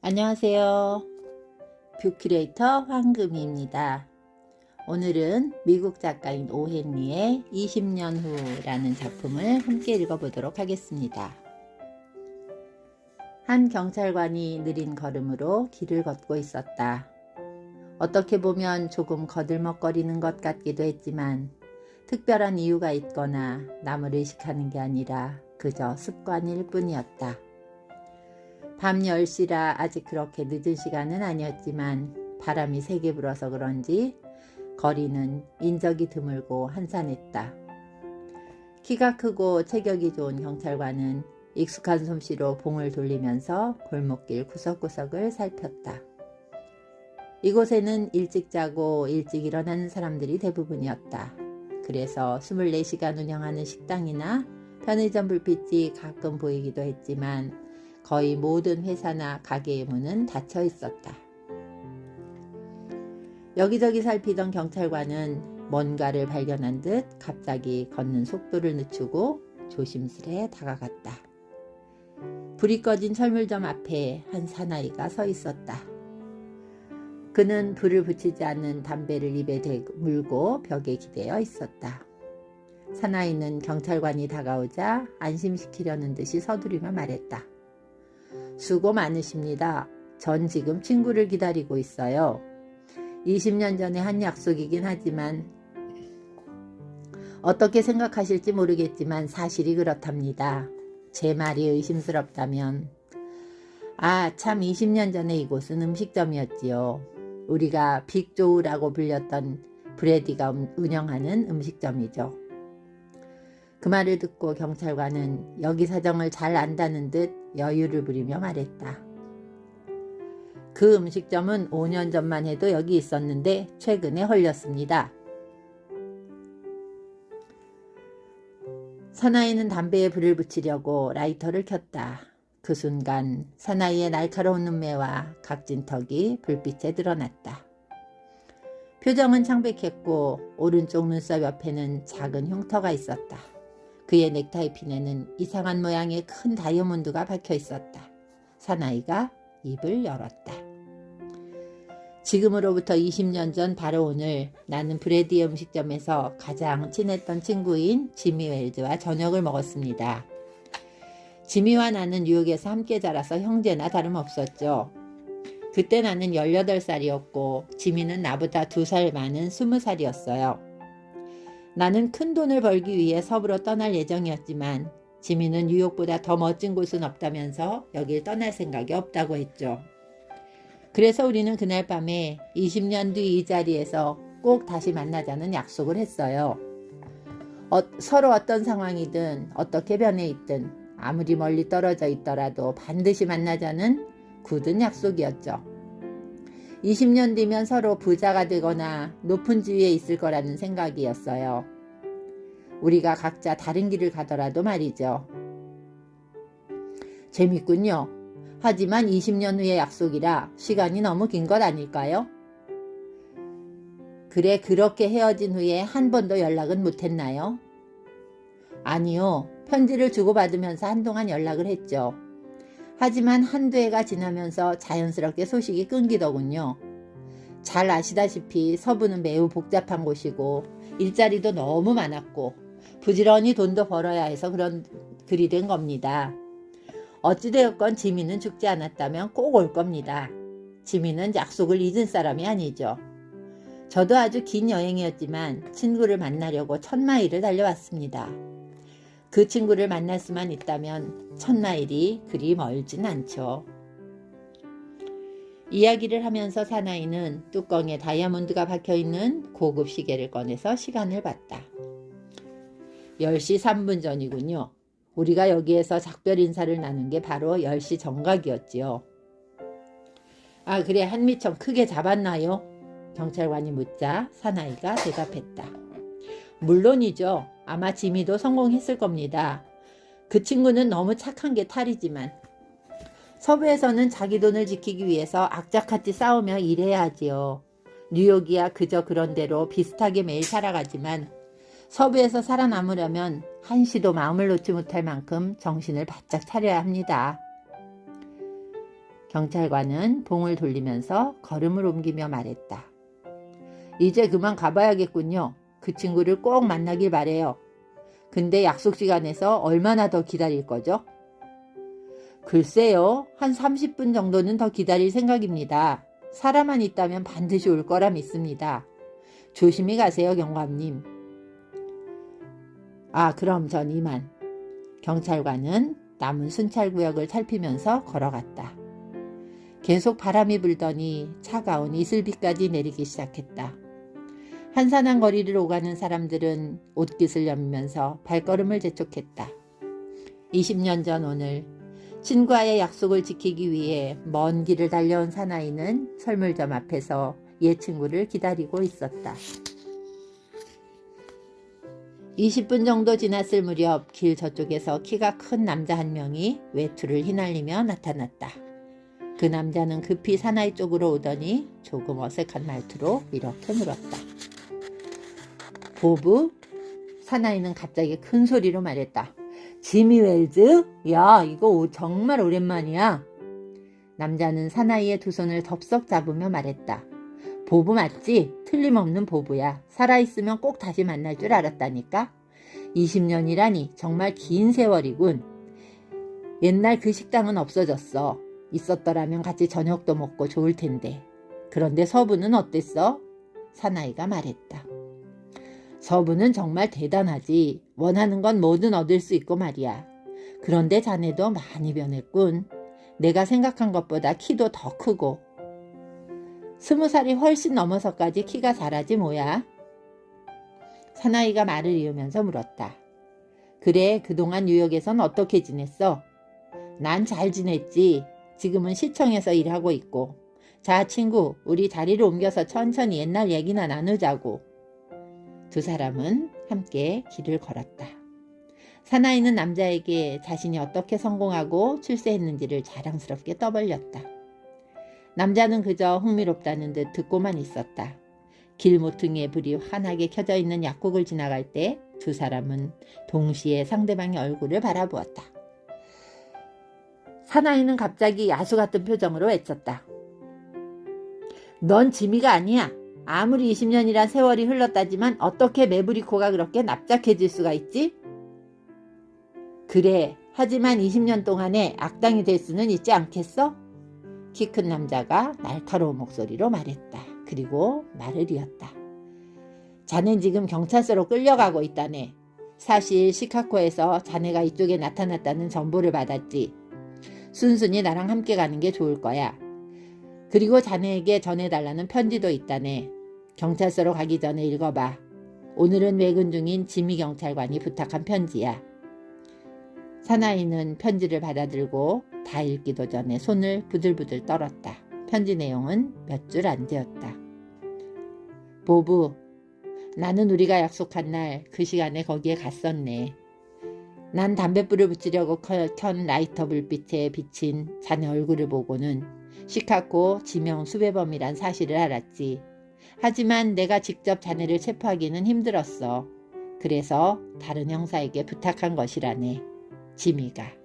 안녕하세요. 뷰큐레이터 황금희입니다. 오늘은 미국 작가인 오헨리의 20년 후라는 작품을 함께 읽어보도록 하겠습니다. 한 경찰관이 느린 걸음으로 길을 걷고 있었다. 어떻게 보면 조금 거들먹거리는 것 같기도 했지만 특별한 이유가 있거나 남을 의식하는 게 아니라 그저 습관일 뿐이었다. 밤 10시라 아직 그렇게 늦은 시간은 아니었지만 바람이 세게 불어서 그런지 거리는 인적이 드물고 한산했다. 키가 크고 체격이 좋은 경찰관은 익숙한 솜씨로 봉을 돌리면서 골목길 구석구석을 살폈다. 이곳에는 일찍 자고 일찍 일어나는 사람들이 대부분이었다. 그래서 24시간 운영하는 식당이나 편의점 불빛이 가끔 보이기도 했지만 거의 모든 회사나 가게의 문은 닫혀 있었다. 여기저기 살피던 경찰관은 뭔가를 발견한 듯 갑자기 걷는 속도를 늦추고 조심스레 다가갔다. 불이 꺼진 철물점 앞에 한 사나이가 서 있었다. 그는 불을 붙이지 않는 담배를 입에 물고 벽에 기대어 있었다. 사나이는 경찰관이 다가오자 안심시키려는 듯이 서두르며 말했다. 수고 많으십니다. 전 지금 친구를 기다리고 있어요. 20년 전에 한 약속이긴 하지만 어떻게 생각하실지 모르겠지만 사실이 그렇답니다. 제 말이 의심스럽다면 참 20년 전에 이곳은 음식점이었지요. 우리가 빅조우라고 불렸던 브래디가 운영하는 음식점이죠. 그 말을 듣고 경찰관은 여기 사정을 잘 안다는 듯 여유를 부리며 말했다. 그 음식점은 5년 전만 해도 여기 있었는데 최근에 헐렸습니다. 사나이는 담배에 불을 붙이려고 라이터를 켰다. 그 순간 사나이의 날카로운 눈매와 각진 턱이 불빛에 드러났다. 표정은 창백했고 오른쪽 눈썹 옆에는 작은 흉터가 있었다. 그의 넥타이 핀에는 이상한 모양의 큰 다이아몬드가 박혀 있었다. 사나이가 입을 열었다. 지금으로부터 20년 전 바로 오늘 나는 브래디 음식점에서 가장 친했던 친구인 지미 웰즈와 저녁을 먹었습니다. 지미와 나는 뉴욕에서 함께 자라서 형제나 다름없었죠. 그때 나는 18살이었고 지미는 나보다 2살 많은 20살이었어요. 나는 큰 돈을 벌기 위해 서부로 떠날 예정이었지만 지미는 뉴욕보다 더 멋진 곳은 없다면서 여길 떠날 생각이 없다고 했죠. 그래서 우리는 그날 밤에 20년 뒤 이 자리에서 꼭 다시 만나자는 약속을 했어요. 서로 어떤 상황이든 어떻게 변해 있든 아무리 멀리 떨어져 있더라도 반드시 만나자는 굳은 약속이었죠. 20년 뒤면 서로 부자가 되거나 높은 지위에 있을 거라는 생각이었어요. 우리가 각자 다른 길을 가더라도 말이죠. 재밌군요. 하지만 20년 후의 약속이라 시간이 너무 긴 것 아닐까요? 그래, 그렇게 헤어진 후에 한 번도 연락은 못했나요? 아니요. 편지를 주고받으면서 한동안 연락을 했죠. 하지만 한두 해가 지나면서 자연스럽게 소식이 끊기더군요. 잘 아시다시피 서부는 매우 복잡한 곳이고 일자리도 너무 많았고 부지런히 돈도 벌어야 해서 그리 된 겁니다. 어찌되었건 지미는 죽지 않았다면 꼭 올 겁니다. 지미는 약속을 잊은 사람이 아니죠. 저도 아주 긴 여행이었지만 친구를 만나려고 1000마일을 달려왔습니다. 그 친구를 만날 수만 있다면 1000마일이 그리 멀진 않죠. 이야기를 하면서 사나이는 뚜껑에 다이아몬드가 박혀있는 고급 시계를 꺼내서 시간을 봤다. 10시 3분 전이군요. 우리가 여기에서 작별 인사를 나눈 게 바로 10시 정각이었지요. 그래, 한미청 크게 잡았나요? 경찰관이 묻자 사나이가 대답했다. 물론이죠. 아마 지미도 성공했을 겁니다. 그 친구는 너무 착한 게 탈이지만 서부에서는 자기 돈을 지키기 위해서 악착같이 싸우며 일해야 하지요. 뉴욕이야 그저 그런 대로 비슷하게 매일 살아가지만 서부에서 살아남으려면 한시도 마음을 놓지 못할 만큼 정신을 바짝 차려야 합니다. 경찰관은 봉을 돌리면서 걸음을 옮기며 말했다. 이제 그만 가봐야겠군요. 그 친구를 꼭 만나길 바래요. 근데 약속 시간에서 얼마나 더 기다릴 거죠? 글쎄요, 한 30분 정도는 더 기다릴 생각입니다. 사람만 있다면 반드시 올 거라 믿습니다. 조심히 가세요, 경감님. 그럼 전 이만. 경찰관은 남은 순찰구역을 살피면서 걸어갔다. 계속 바람이 불더니 차가운 이슬비까지 내리기 시작했다. 한산한 거리를 오가는 사람들은 옷깃을 여미면서 발걸음을 재촉했다. 20년 전 오늘 친구와의 약속을 지키기 위해 먼 길을 달려온 사나이는 설물점 앞에서 옛 친구를 기다리고 있었다. 20분 정도 지났을 무렵 길 저쪽에서 키가 큰 남자 한 명이 외투를 휘날리며 나타났다. 그 남자는 급히 사나이 쪽으로 오더니 조금 어색한 말투로 이렇게 물었다. 보브? 사나이는 갑자기 큰 소리로 말했다. 지미 웰즈? 야, 이거 정말 오랜만이야. 남자는 사나이의 두 손을 덥석 잡으며 말했다. 보브 맞지? 틀림없는 보브야. 살아있으면 꼭 다시 만날 줄 알았다니까. 20년이라니 정말 긴 세월이군. 옛날 그 식당은 없어졌어. 있었더라면 같이 저녁도 먹고 좋을 텐데. 그런데 서부는 어땠어? 사나이가 말했다. 서부는 정말 대단하지. 원하는 건 뭐든 얻을 수 있고 말이야. 그런데 자네도 많이 변했군. 내가 생각한 것보다 키도 더 크고. 20살이 훨씬 넘어서까지 키가 자라지 뭐야. 사나이가 말을 이으면서 물었다. 그래, 그동안 뉴욕에선 어떻게 지냈어? 난 잘 지냈지. 지금은 시청에서 일하고 있고. 자, 친구, 우리 자리를 옮겨서 천천히 옛날 얘기나 나누자고. 두 사람은 함께 길을 걸었다. 사나이는 남자에게 자신이 어떻게 성공하고 출세했는지를 자랑스럽게 떠벌렸다. 남자는 그저 흥미롭다는 듯 듣고만 있었다. 길 모퉁이에 불이 환하게 켜져 있는 약국을 지나갈 때 두 사람은 동시에 상대방의 얼굴을 바라보았다. 사나이는 갑자기 야수 같은 표정으로 외쳤다. 넌 지미가 아니야. 아무리 20년이란 세월이 흘렀다지만 어떻게 메브리코가 그렇게 납작해질 수가 있지? 그래, 하지만 20년 동안에 악당이 될 수는 있지 않겠어? 키 큰 남자가 날카로운 목소리로 말했다. 그리고 말을 이었다. 자넨 지금 경찰서로 끌려가고 있다네. 사실 시카고에서 자네가 이쪽에 나타났다는 정보를 받았지. 순순히 나랑 함께 가는 게 좋을 거야. 그리고 자네에게 전해달라는 편지도 있다네. 경찰서로 가기 전에 읽어봐. 오늘은 외근 중인 지미 경찰관이 부탁한 편지야. 사나이는 편지를 받아들고 다 읽기도 전에 손을 부들부들 떨었다. 편지 내용은 몇 줄 안 되었다. 보브, 나는 우리가 약속한 날 그 시간에 거기에 갔었네. 난 담뱃불을 붙이려고 켠 라이터 불빛에 비친 자네 얼굴을 보고는 시카고 지명 수배범이란 사실을 알았지. 하지만 내가 직접 자네를 체포하기는 힘들었어. 그래서 다른 형사에게 부탁한 것이라네. 지미가.